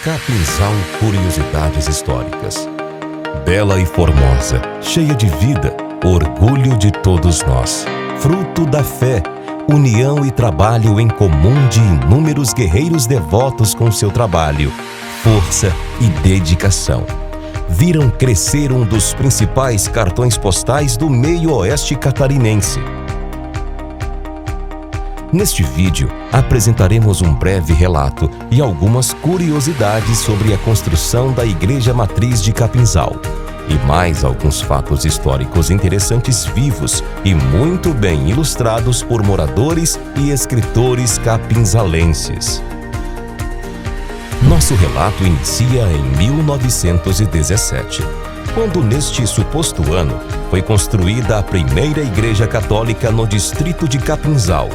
Capinzal Curiosidades Históricas. Bela e formosa, cheia de vida, orgulho de todos nós. Fruto da fé, união e trabalho em comum de inúmeros guerreiros devotos com seu trabalho, força e dedicação. Viram crescer um dos principais cartões postais do meio-oeste catarinense. Neste vídeo, apresentaremos um breve relato e algumas curiosidades sobre a construção da Igreja Matriz de Capinzal e mais alguns fatos históricos interessantes vivos e muito bem ilustrados por moradores e escritores capinzalenses. Nosso relato inicia em 1917, quando neste suposto ano foi construída a primeira igreja católica no distrito de Capinzal.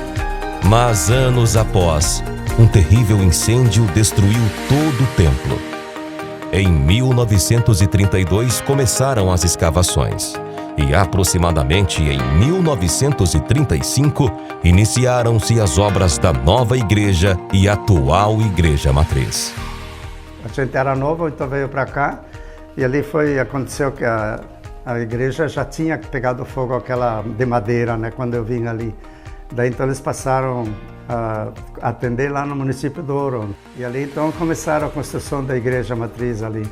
Mas anos após, um terrível incêndio destruiu todo o templo. Em 1932 começaram as escavações e aproximadamente em 1935 iniciaram-se as obras da nova igreja e atual Igreja Matriz. A gente era novo, então veio para cá e ali aconteceu que a igreja já tinha pegado fogo, aquela de madeira, né, quando eu vim ali. Daí então eles passaram a atender lá no município do Ouro. E ali então começaram a construção da Igreja Matriz ali.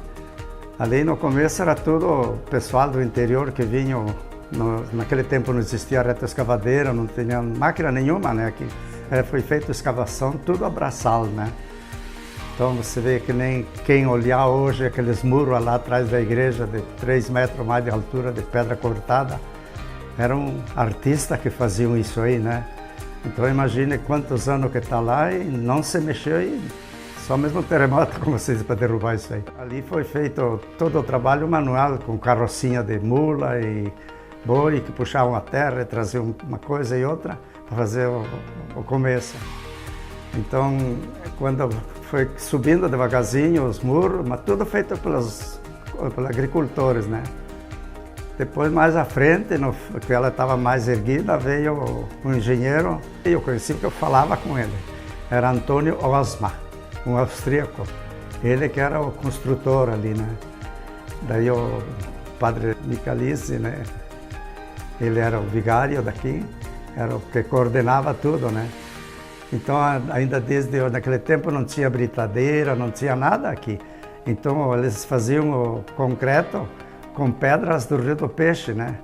Ali no começo era tudo o pessoal do interior que vinham. Naquele tempo não existia retroescavadeira, não tinha máquina nenhuma, né? Que foi feita escavação, tudo a braçal, né? Então você vê que nem quem olhar hoje aqueles muros lá atrás da igreja de 3 metros mais de altura de pedra cortada. Eram artistas que faziam isso aí, né? Então imagine quantos anos que está lá e não se mexeu e só mesmo um terremoto como vocês para derrubar isso aí. Ali foi feito todo o trabalho manual com carrocinha de mula e boi que puxavam a terra e traziam uma coisa e outra para fazer o começo. Então quando foi subindo devagarzinho os muros, mas tudo feito pelos agricultores, né? Depois, mais à frente, que ela estava mais erguida, veio um engenheiro, e eu conheci porque eu falava com ele. Era Antônio Osma, um austríaco. Ele que era o construtor ali, né? Daí o padre Michalisi, né? Ele era o vigário daqui, era o que coordenava tudo, né? Então, ainda desde naquele tempo não tinha britadeira, não tinha nada aqui. Então, eles faziam o concreto com pedras do Rio do Peixe, né?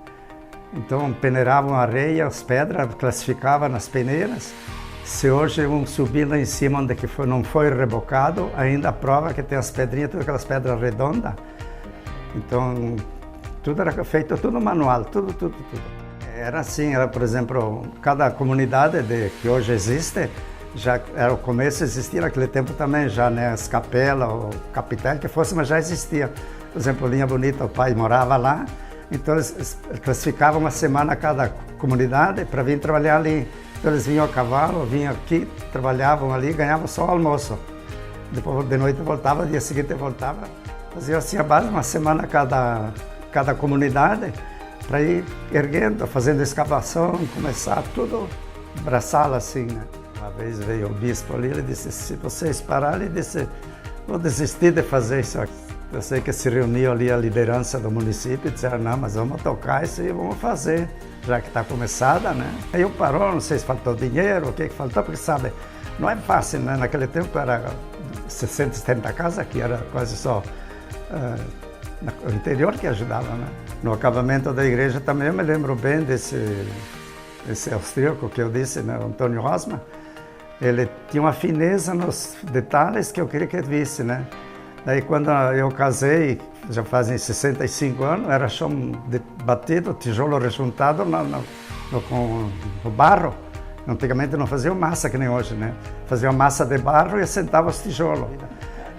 Então peneiravam a areia, as pedras, classificavam nas peneiras. Se hoje subir lá em cima onde não foi rebocado, ainda prova que tem as pedrinhas, todas aquelas pedras redondas. Então tudo era feito, tudo manual, tudo. Era assim, por exemplo, cada comunidade que hoje existe, já era o começo, existia naquele tempo também já, né? As capelas, o capitel que fosse, mas já existia. Por exemplo, Linha Bonita, o pai morava lá, então eles classificavam uma semana cada comunidade para vir trabalhar ali. Então eles vinham a cavalo, vinham aqui, trabalhavam ali, ganhavam só o almoço. Depois de noite voltava, dia seguinte voltava. Faziam assim a base, uma semana cada comunidade, para ir erguendo, fazendo escavação, começar tudo braçal assim, né? Uma vez veio o bispo ali, ele disse, se vocês pararem, ele disse, vou desistir de fazer isso aqui. Eu sei que se reuniu ali a liderança do município e disseram, não, mas vamos tocar isso e vamos fazer, já que está começada, né? Aí eu parou, não sei se faltou dinheiro, o que faltou, porque sabe, não é fácil, né? Naquele tempo era 60, 70 casas, que era quase só o interior que ajudava, né? No acabamento da igreja também eu me lembro bem desse austríaco que eu disse, né? Antônio Osma. Ele tinha uma fineza nos detalhes que eu queria que ele visse, né? Daí quando eu casei, já fazem 65 anos, era chão batido, tijolo rejuntado com o barro. Antigamente não faziam massa que nem hoje, né? Faziam massa de barro e assentavam os tijolos.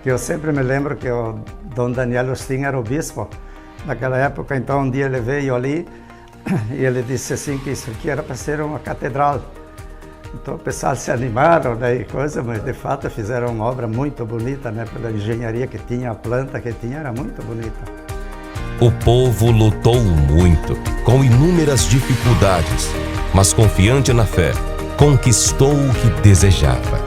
Eu sempre me lembro que o Dom Daniel Ostin era o bispo naquela época, então um dia ele veio ali e ele disse assim que isso aqui era para ser uma catedral. Então o pessoal se animaram, né, mas de fato fizeram uma obra muito bonita, né, pela engenharia que tinha, a planta que tinha, era muito bonita. O povo lutou muito, com inúmeras dificuldades, mas confiante na fé, conquistou o que desejava.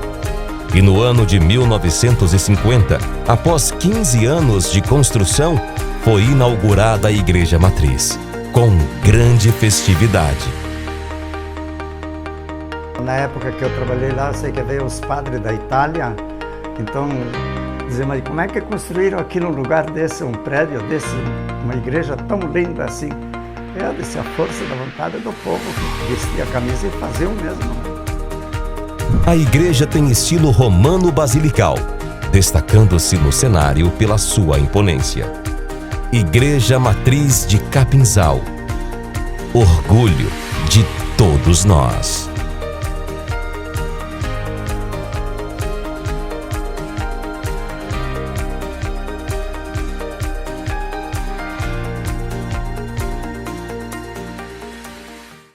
E no ano de 1950, após 15 anos de construção, foi inaugurada a Igreja Matriz, com grande festividade. Na época que eu trabalhei lá, sei que veio os padres da Itália, então diziam, mas como é que construíram aqui num lugar desse, um prédio desse, uma igreja tão linda assim? Eu disse, a força da vontade do povo que vestia a camisa e fazia o mesmo. A igreja tem estilo romano basilical, destacando-se no cenário pela sua imponência. Igreja Matriz de Capinzal. Orgulho de todos nós.